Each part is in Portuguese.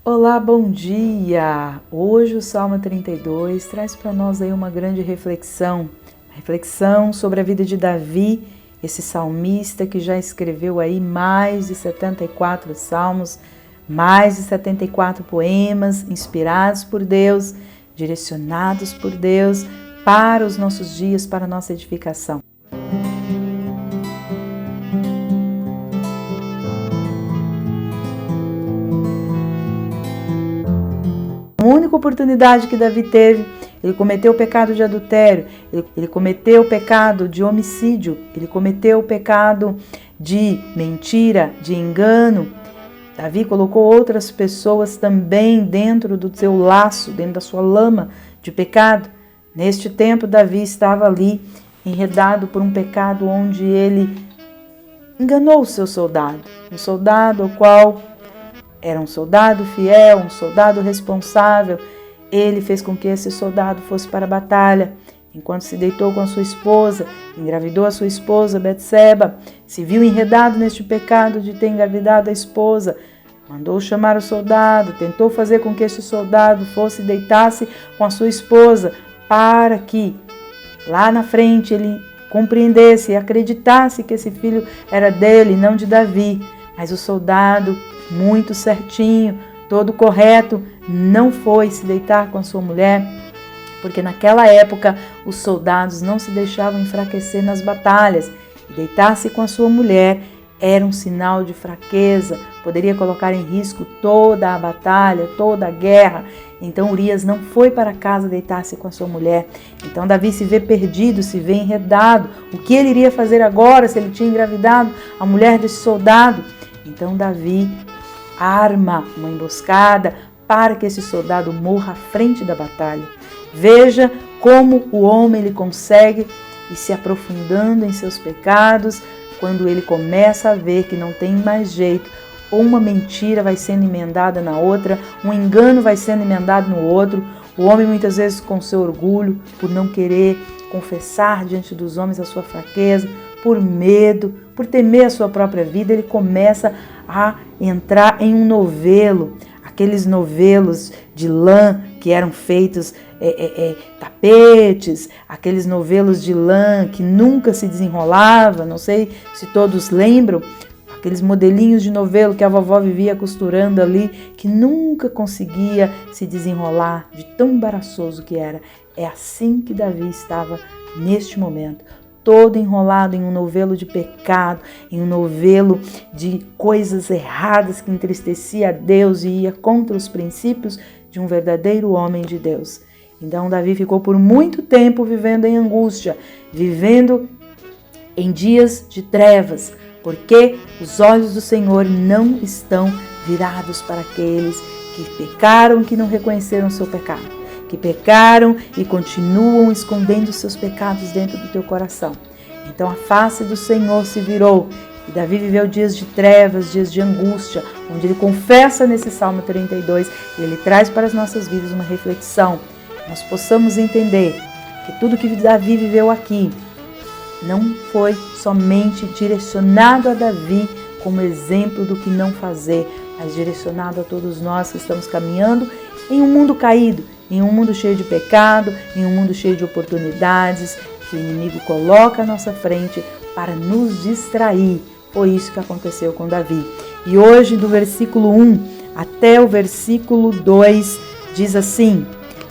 Olá, bom dia! Hoje o Salmo 32 traz para nós aí uma grande reflexão sobre a vida de Davi, esse salmista que já escreveu aí mais de 74 salmos, mais de 74 poemas inspirados por Deus, direcionados por Deus para os nossos dias, para a nossa edificação. A única oportunidade que Davi teve, ele cometeu o pecado de adultério, ele cometeu o pecado de homicídio, ele cometeu o pecado de mentira, de engano. Davi colocou outras pessoas também dentro do seu laço, dentro da sua lama de pecado. Neste tempo, Davi estava ali enredado por um pecado onde ele enganou o seu soldado, um soldado ao qual era um soldado fiel, um soldado responsável. Ele fez com que esse soldado fosse para a batalha, enquanto se deitou com a sua esposa, engravidou a sua esposa, Betseba, se viu enredado neste pecado de ter engravidado a esposa, mandou chamar o soldado, tentou fazer com que este soldado fosse e deitasse com a sua esposa, para que lá na frente ele compreendesse e acreditasse que esse filho era dele, não de Davi. Mas o soldado, muito certinho, todo correto, não foi se deitar com a sua mulher, porque naquela época os soldados não se deixavam enfraquecer nas batalhas, e deitar-se com a sua mulher era um sinal de fraqueza, poderia colocar em risco toda a batalha, toda a guerra. Então Urias não foi para casa deitar-se com a sua mulher. Então Davi se vê perdido, se vê enredado. O que ele iria fazer agora se ele tinha engravidado a mulher desse soldado? Então Davi arma uma emboscada para que esse soldado morra à frente da batalha. Veja como o homem ele consegue ir se aprofundando em seus pecados quando ele começa a ver que não tem mais jeito. Uma mentira vai sendo emendada na outra, um engano vai sendo emendado no outro. O homem muitas vezes com seu orgulho, por não querer confessar diante dos homens a sua fraqueza, por medo, por temer a sua própria vida, ele começa a entrar em um novelo, aqueles novelos de lã que eram feitos tapetes, aqueles novelos de lã que nunca se desenrolava, não sei se todos lembram, aqueles modelinhos de novelo que a vovó vivia costurando ali, que nunca conseguia se desenrolar, de tão embaraçoso que era. É assim que Davi estava neste momento, todo enrolado em um novelo de pecado, em um novelo de coisas erradas que entristecia a Deus e ia contra os princípios de um verdadeiro homem de Deus. Então Davi ficou por muito tempo vivendo em angústia, vivendo em dias de trevas, porque os olhos do Senhor não estão virados para aqueles que pecaram, que não reconheceram o seu pecado, que pecaram e continuam escondendo seus pecados dentro do teu coração. Então a face do Senhor se virou e Davi viveu dias de trevas, dias de angústia, onde ele confessa nesse Salmo 32 e ele traz para as nossas vidas uma reflexão. Nós possamos entender que tudo que Davi viveu aqui não foi somente direcionado a Davi como exemplo do que não fazer, mas direcionado a todos nós que estamos caminhando em um mundo caído, em um mundo cheio de pecado, em um mundo cheio de oportunidades que o inimigo coloca à nossa frente para nos distrair. Foi isso que aconteceu com Davi. E hoje, do versículo 1 até o versículo 2, diz assim: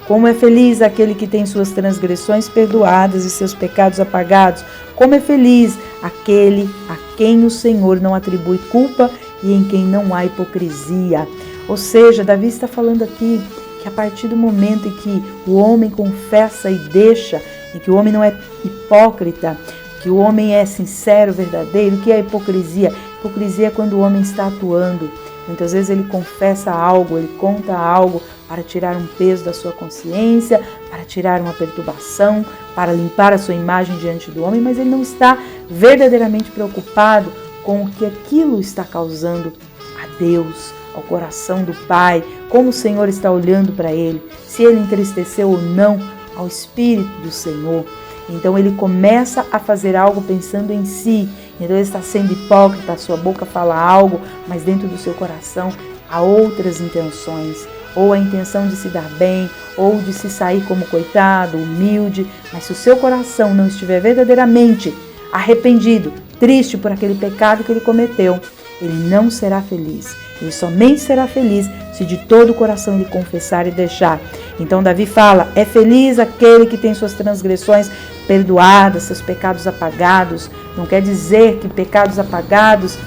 como é feliz aquele que tem suas transgressões perdoadas e seus pecados apagados. Como é feliz aquele a quem o Senhor não atribui culpa e em quem não há hipocrisia. Ou seja, Davi está falando aqui que a partir do momento em que o homem confessa e deixa, e que o homem não é hipócrita, que o homem é sincero, verdadeiro, o que é hipocrisia? Hipocrisia é quando o homem está atuando. Muitas vezes ele confessa algo, ele conta algo para tirar um peso da sua consciência, para tirar uma perturbação, para limpar a sua imagem diante do homem, mas ele não está verdadeiramente preocupado com o que aquilo está causando a Deus, ao coração do Pai, como o Senhor está olhando para ele, se ele entristeceu ou não ao Espírito do Senhor. Então ele começa a fazer algo pensando em si. Então ele está sendo hipócrita, a sua boca fala algo, mas dentro do seu coração a outras intenções, ou a intenção de se dar bem, ou de se sair como coitado, humilde, mas se o seu coração não estiver verdadeiramente arrependido, triste por aquele pecado que ele cometeu, ele não será feliz. Ele somente será feliz se de todo o coração ele confessar e deixar. Então Davi fala, é feliz aquele que tem suas transgressões perdoadas, seus pecados apagados. Não quer dizer que pecados apagados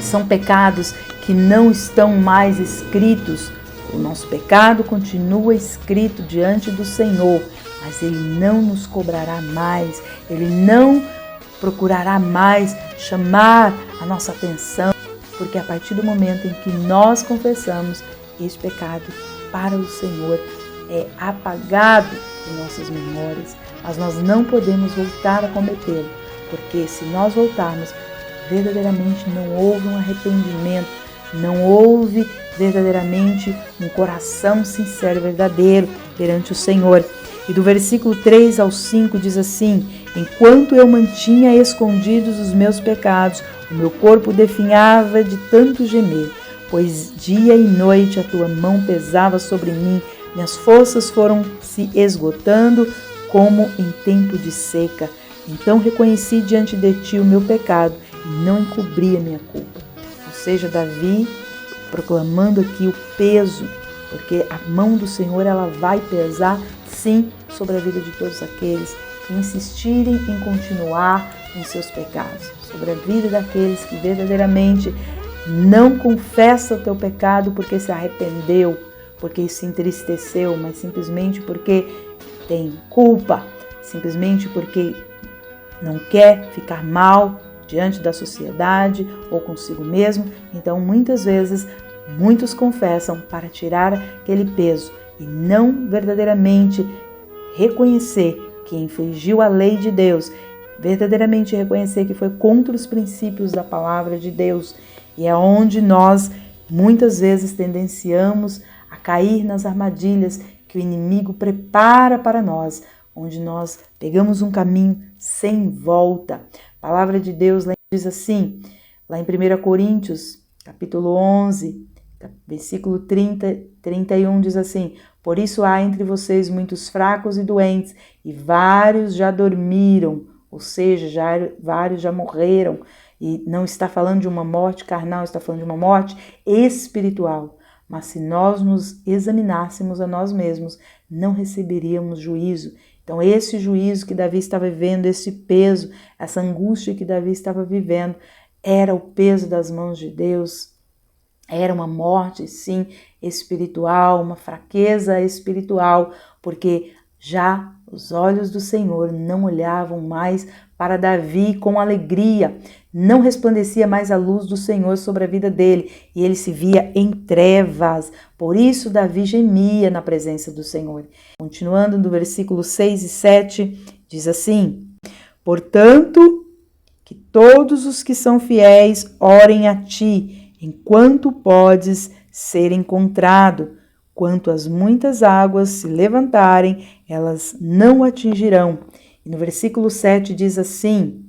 são pecados que não estão mais escritos. O nosso pecado continua escrito diante do Senhor, mas Ele não nos cobrará mais, Ele não procurará mais chamar a nossa atenção, porque a partir do momento em que nós confessamos, esse pecado para o Senhor é apagado de nossas memórias, mas nós não podemos voltar a cometê-lo, porque se nós voltarmos, verdadeiramente não houve um arrependimento, não houve verdadeiramente um coração sincero e verdadeiro perante o Senhor. E do versículo 3 ao 5 diz assim, enquanto eu mantinha escondidos os meus pecados, o meu corpo definhava de tanto gemer, pois dia e noite a tua mão pesava sobre mim, minhas forças foram se esgotando como em tempo de seca. Então reconheci diante de ti o meu pecado e não encobri a minha culpa. Ou seja, Davi proclamando aqui o peso, porque a mão do Senhor ela vai pesar sim sobre a vida de todos aqueles que insistirem em continuar em seus pecados, sobre a vida daqueles que verdadeiramente não confessa o teu pecado porque se arrependeu, porque se entristeceu, mas simplesmente porque tem culpa, simplesmente porque não quer ficar mal diante da sociedade ou consigo mesmo. Então, muitas vezes, muitos confessam para tirar aquele peso e não verdadeiramente reconhecer que infringiu a lei de Deus, verdadeiramente reconhecer que foi contra os princípios da palavra de Deus. E é onde nós, muitas vezes, tendenciamos a cair nas armadilhas que o inimigo prepara para nós, onde nós pegamos um caminho sem volta. A palavra de Deus diz assim, lá em 1 Coríntios, capítulo 11, versículo 31, diz assim, por isso há entre vocês muitos fracos e doentes, e vários já dormiram, ou seja, vários já morreram, e não está falando de uma morte carnal, está falando de uma morte espiritual. Mas se nós nos examinássemos a nós mesmos, não receberíamos juízo. Então esse juízo que Davi estava vivendo, esse peso, essa angústia que Davi estava vivendo, era o peso das mãos de Deus, era uma morte, sim, espiritual, uma fraqueza espiritual, porque já os olhos do Senhor não olhavam mais para Davi com alegria, não resplandecia mais a luz do Senhor sobre a vida dele, e ele se via em trevas. Por isso Davi gemia na presença do Senhor. Continuando no versículo 6 e 7, diz assim, portanto, que todos os que são fiéis orem a ti, enquanto podes ser encontrado. Quanto as muitas águas se levantarem, elas não atingirão. E no versículo 7 diz assim,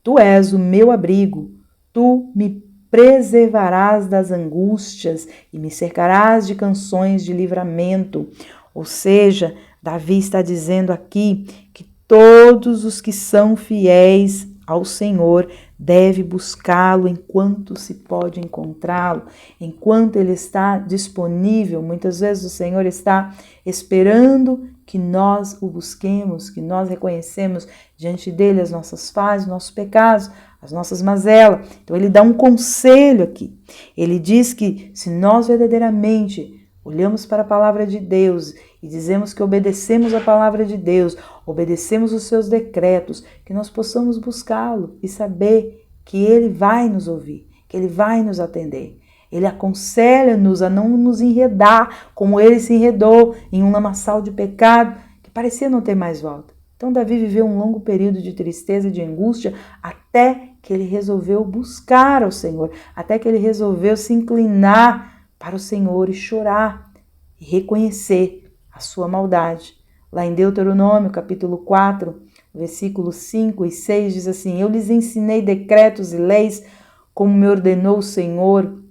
tu és o meu abrigo, tu me preservarás das angústias e me cercarás de canções de livramento. Ou seja, Davi está dizendo aqui que todos os que são fiéis ao Senhor deve buscá-lo enquanto se pode encontrá-lo, enquanto ele está disponível. Muitas vezes o Senhor está esperando que nós o busquemos, que nós reconhecemos diante dele as nossas falhas, os nossos pecados, as nossas mazelas. Então ele dá um conselho aqui. Ele diz que se nós verdadeiramente olhamos para a palavra de Deus e dizemos que obedecemos a palavra de Deus, obedecemos os seus decretos, que nós possamos buscá-lo e saber que ele vai nos ouvir, que ele vai nos atender. Ele aconselha-nos a não nos enredar como ele se enredou em um lamaçal de pecado que parecia não ter mais volta. Então Davi viveu um longo período de tristeza e de angústia até que ele resolveu buscar ao Senhor, até que ele resolveu se inclinar para o Senhor e chorar e reconhecer a sua maldade. Lá em Deuteronômio, capítulo 4, versículos 5 e 6, diz assim, eu lhes ensinei decretos e leis como me ordenou o Senhor,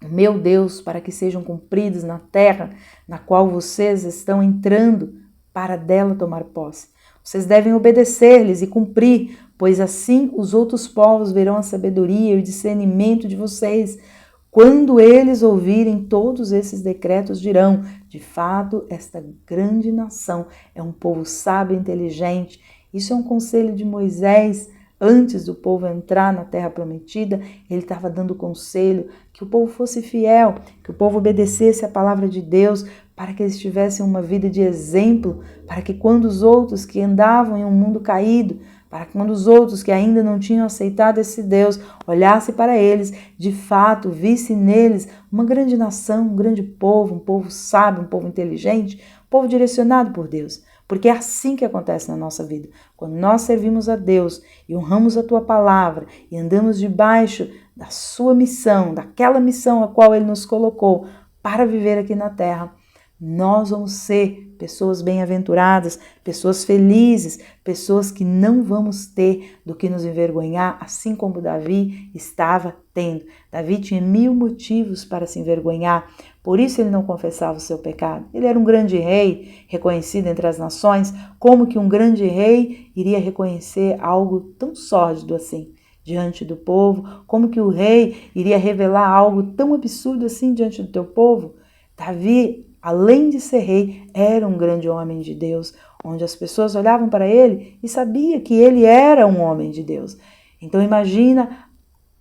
meu Deus, para que sejam cumpridos na terra na qual vocês estão entrando para dela tomar posse. Vocês devem obedecer-lhes e cumprir, pois assim os outros povos verão a sabedoria e o discernimento de vocês. Quando eles ouvirem todos esses decretos, dirão: de fato, esta grande nação é um povo sábio e inteligente. Isso é um conselho de Moisés. Antes do povo entrar na terra prometida, ele estava dando conselho que o povo fosse fiel, que o povo obedecesse a palavra de Deus, para que eles tivessem uma vida de exemplo, para que quando os outros que andavam em um mundo caído, para que quando os outros que ainda não tinham aceitado esse Deus olhassem para eles, de fato, vissem neles uma grande nação, um grande povo, um povo sábio, um povo inteligente, um povo direcionado por Deus. Porque é assim que acontece na nossa vida. Quando nós servimos a Deus e honramos a Tua palavra e andamos debaixo da Sua missão, daquela missão a qual Ele nos colocou para viver aqui na terra, nós vamos ser pessoas bem-aventuradas, pessoas felizes, pessoas que não vamos ter do que nos envergonhar, assim como Davi estava tendo. Davi tinha 1000 motivos para se envergonhar, por isso ele não confessava o seu pecado. Ele era um grande rei, reconhecido entre as nações. Como que um grande rei iria reconhecer algo tão sórdido assim diante do povo? Como que o rei iria revelar algo tão absurdo assim diante do teu povo? Davi, além de ser rei, era um grande homem de Deus, onde as pessoas olhavam para ele e sabiam que ele era um homem de Deus. Então imagina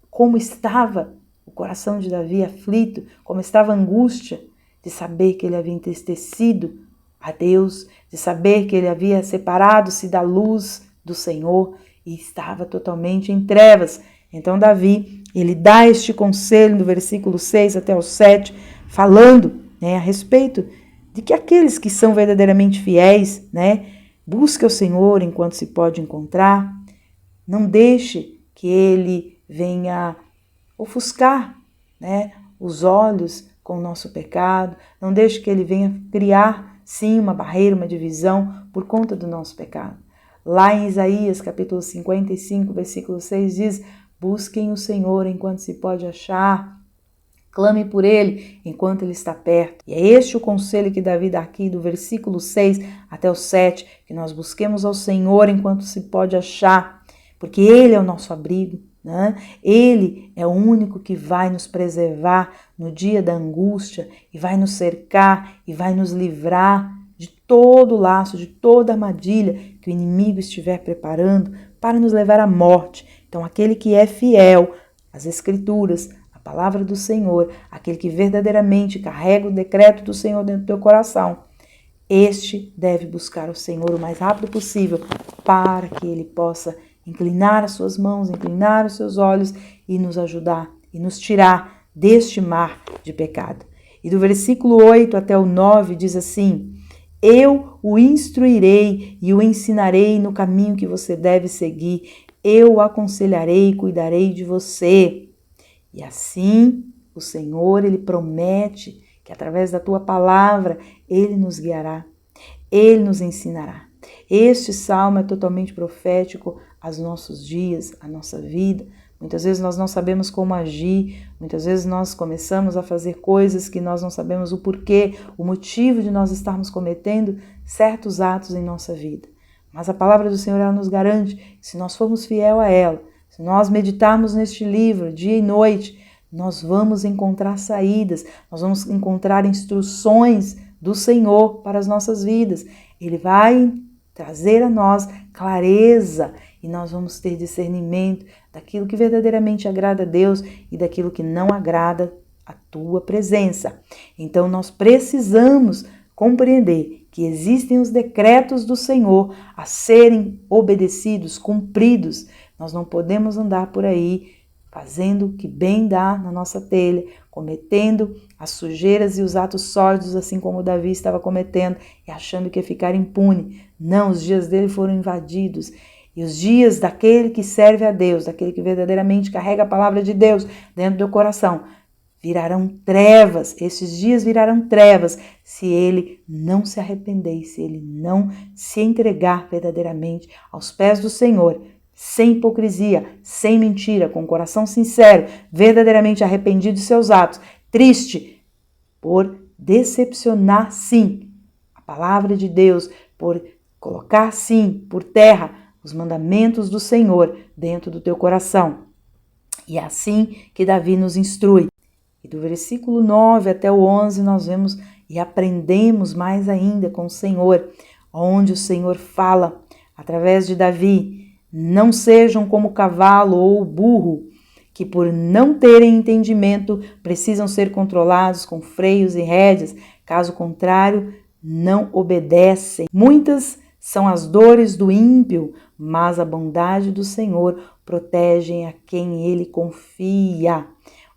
como estava o coração de Davi aflito, como estava a angústia de saber que ele havia entristecido a Deus, de saber que ele havia separado-se da luz do Senhor e estava totalmente em trevas. Então Davi, ele dá este conselho no versículo 6 até o 7, falando a respeito de que aqueles que são verdadeiramente fiéis, busquem o Senhor enquanto se pode encontrar, não deixe que ele venha ofuscar os olhos com o nosso pecado, não deixe que ele venha criar, sim, uma barreira, uma divisão por conta do nosso pecado. Lá em Isaías, capítulo 55, versículo 6, diz: busquem o Senhor enquanto se pode achar, clame por ele enquanto ele está perto. E é este o conselho que Davi dá aqui, do versículo 6 até o 7, que nós busquemos ao Senhor enquanto se pode achar, porque ele é o nosso abrigo, Ele é o único que vai nos preservar no dia da angústia e vai nos cercar e vai nos livrar de todo o laço, de toda armadilha que o inimigo estiver preparando para nos levar à morte. Então, aquele que é fiel às Escrituras, à palavra do Senhor, aquele que verdadeiramente carrega o decreto do Senhor dentro do teu coração, este deve buscar o Senhor o mais rápido possível para que ele possa inclinar as suas mãos, inclinar os seus olhos e nos ajudar e nos tirar deste mar de pecado. E do versículo 8 até o 9 diz assim: eu o instruirei e o ensinarei no caminho que você deve seguir. Eu o aconselharei e cuidarei de você. E assim o Senhor, ele promete que através da tua palavra ele nos guiará, ele nos ensinará. Este salmo é totalmente profético aos nossos dias, à nossa vida. Muitas vezes nós não sabemos como agir, muitas vezes nós começamos a fazer coisas que nós não sabemos o porquê, o motivo de nós estarmos cometendo certos atos em nossa vida. Mas a palavra do Senhor, ela nos garante que se nós formos fiel a ela, se nós meditarmos neste livro dia e noite, nós vamos encontrar saídas, nós vamos encontrar instruções do Senhor para as nossas vidas. Ele vai trazer a nós clareza e nós vamos ter discernimento daquilo que verdadeiramente agrada a Deus e daquilo que não agrada a tua presença. Então nós precisamos compreender que existem os decretos do Senhor a serem obedecidos, cumpridos. Nós não podemos andar por aí fazendo o que bem dá na nossa telha, cometendo as sujeiras e os atos sórdidos, assim como Davi estava cometendo, e achando que ia ficar impune. Não, os dias dele foram invadidos. E os dias daquele que serve a Deus, daquele que verdadeiramente carrega a palavra de Deus dentro do coração, virarão trevas. Esses dias virarão trevas se ele não se arrepender e se ele não se entregar verdadeiramente aos pés do Senhor, sem hipocrisia, sem mentira, com o coração sincero, verdadeiramente arrependido de seus atos, triste por decepcionar, sim, a palavra de Deus, por colocar, sim, por terra os mandamentos do Senhor dentro do teu coração. E é assim que Davi nos instrui. E do versículo 9 até o 11 nós vemos e aprendemos mais ainda com o Senhor, onde o Senhor fala através de Davi: não sejam como o cavalo ou o burro, que por não terem entendimento precisam ser controlados com freios e rédeas, caso contrário não obedecem. Muitas são as dores do ímpio, mas a bondade do Senhor protege a quem ele confia.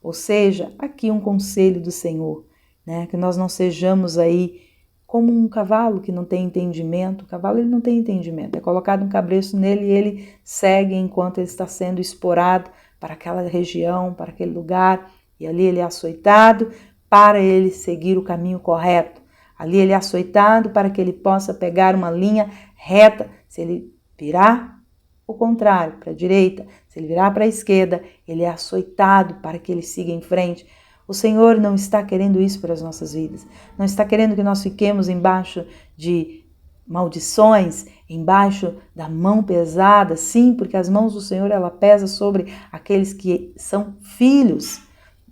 Ou seja, aqui um conselho do Senhor, né? Que nós não sejamos aí como um cavalo que não tem entendimento. O cavalo ele não tem entendimento, é colocado um cabresto nele e ele segue enquanto ele está sendo esporado para aquela região, para aquele lugar, e ali ele é açoitado para ele seguir o caminho correto. Ali ele é açoitado para que ele possa pegar uma linha reta. Se ele virar o contrário, para a direita, se ele virar para a esquerda, ele é açoitado para que ele siga em frente. O Senhor não está querendo isso para as nossas vidas. Não está querendo que nós fiquemos embaixo de maldições, embaixo da mão pesada. Sim, porque as mãos do Senhor, ela pesa sobre aqueles que são filhos.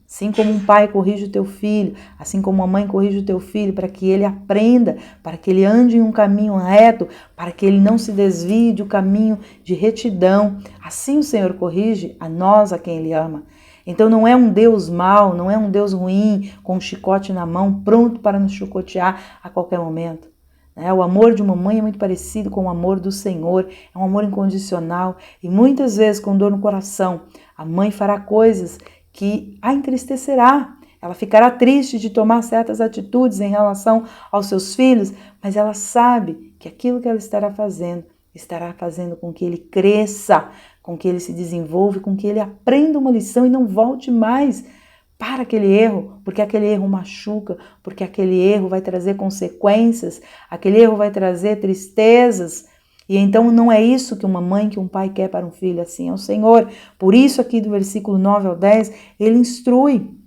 Assim como um pai corrige o teu filho, assim como uma mãe corrige o teu filho, para que ele aprenda, para que ele ande em um caminho reto, para que ele não se desvie do caminho de retidão. Assim o Senhor corrige a nós, a quem ele ama. Então não é um Deus mau, não é um Deus ruim, com um chicote na mão, pronto para nos chicotear a qualquer momento. O amor de uma mãe é muito parecido com o amor do Senhor, é um amor incondicional. E muitas vezes, com dor no coração, a mãe fará coisas que a entristecerá. Ela ficará triste de tomar certas atitudes em relação aos seus filhos, mas ela sabe que aquilo que ela estará fazendo com que ele cresça, com que ele se desenvolva, com que ele aprenda uma lição e não volte mais para aquele erro, porque aquele erro machuca, porque aquele erro vai trazer consequências, aquele erro vai trazer tristezas. E então não é isso que uma mãe, que um pai quer para um filho, assim é o Senhor. Por isso aqui do versículo 9 ao 10, ele instrui: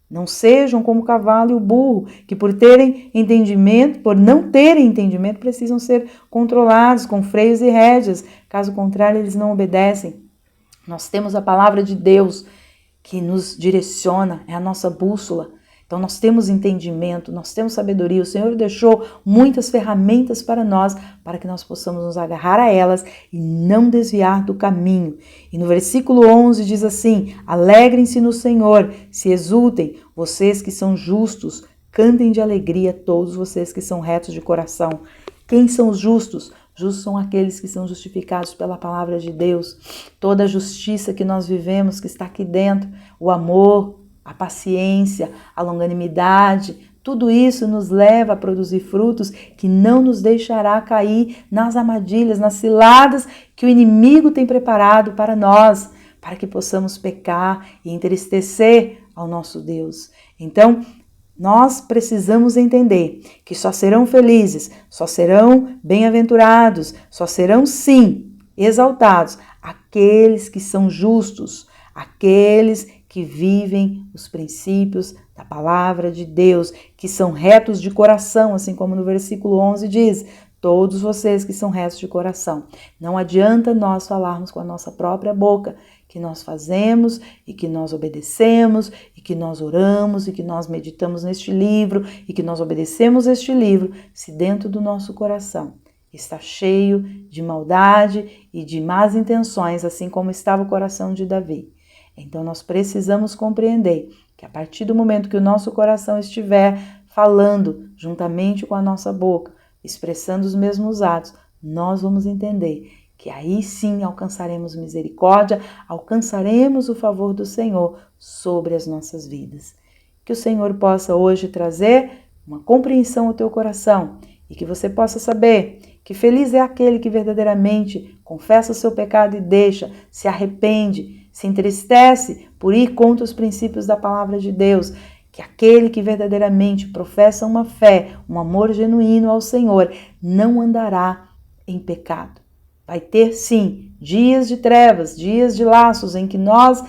não sejam como o cavalo e o burro, que por não terem entendimento, precisam ser controlados com freios e rédeas, caso contrário eles não obedecem. Nós temos a palavra de Deus que nos direciona, é a nossa bússola. Então nós temos entendimento, nós temos sabedoria, o Senhor deixou muitas ferramentas para nós, para que nós possamos nos agarrar a elas e não desviar do caminho. E no versículo 11 diz assim: alegrem-se no Senhor, se exultem, vocês que são justos, cantem de alegria todos vocês que são retos de coração. Quem são os justos? Justos são aqueles que são justificados pela palavra de Deus. Toda a justiça que nós vivemos, que está aqui dentro, o amor, a paciência, a longanimidade, tudo isso nos leva a produzir frutos que não nos deixará cair nas armadilhas, nas ciladas que o inimigo tem preparado para nós, para que possamos pecar e entristecer ao nosso Deus. Então, nós precisamos entender que só serão felizes, só serão bem-aventurados, só serão, sim, exaltados aqueles que são justos, aqueles que vivem os princípios da palavra de Deus, que são retos de coração, assim como no versículo 11 diz: todos vocês que são retos de coração. Não adianta nós falarmos com a nossa própria boca que nós fazemos e que nós obedecemos e que nós oramos e que nós meditamos neste livro e que nós obedecemos este livro, se dentro do nosso coração está cheio de maldade e de más intenções, assim como estava o coração de Davi. Então nós precisamos compreender que a partir do momento que o nosso coração estiver falando juntamente com a nossa boca, expressando os mesmos atos, nós vamos entender que aí sim alcançaremos misericórdia, alcançaremos o favor do Senhor sobre as nossas vidas. Que o Senhor possa hoje trazer uma compreensão ao teu coração e que você possa saber que feliz é aquele que verdadeiramente confessa o seu pecado e deixa, se arrepende, se entristece por ir contra os princípios da palavra de Deus, que aquele que verdadeiramente professa uma fé, um amor genuíno ao Senhor, não andará em pecado. Vai ter, sim, dias de trevas, dias de laços em que nós,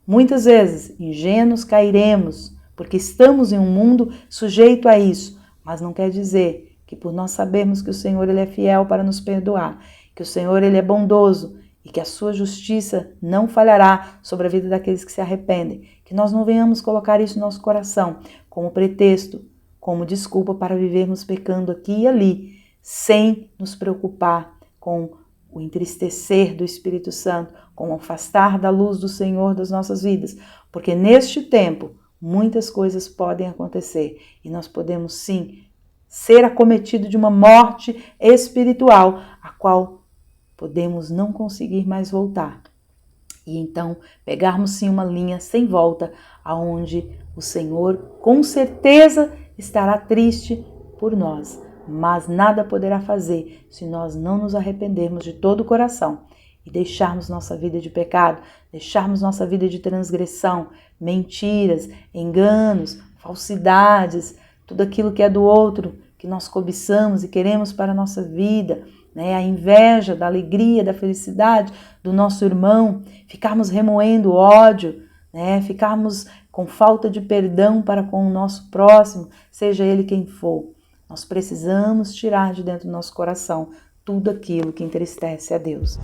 muitas vezes, ingênuos, cairemos, porque estamos em um mundo sujeito a isso, mas não quer dizer que por nós sabermos que o Senhor ele é fiel para nos perdoar, que o Senhor ele é bondoso e que a sua justiça não falhará sobre a vida daqueles que se arrependem, que nós não venhamos colocar isso no nosso coração como pretexto, como desculpa para vivermos pecando aqui e ali, sem nos preocupar com o entristecer do Espírito Santo, com o afastar da luz do Senhor das nossas vidas, porque neste tempo muitas coisas podem acontecer e nós podemos sim ser acometidos de uma morte espiritual, a qual podemos não conseguir mais voltar. E então pegarmos sim uma linha sem volta, aonde o Senhor com certeza estará triste por nós, mas nada poderá fazer se nós não nos arrependermos de todo o coração e deixarmos nossa vida de pecado, deixarmos nossa vida de transgressão, mentiras, enganos, falsidades, tudo aquilo que é do outro, que nós cobiçamos e queremos para a nossa vida, né? A inveja, da alegria, da felicidade do nosso irmão, ficarmos remoendo ódio, né? Ficarmos com falta de perdão para com o nosso próximo, seja ele quem for. Nós precisamos tirar de dentro do nosso coração tudo aquilo que entristece a Deus.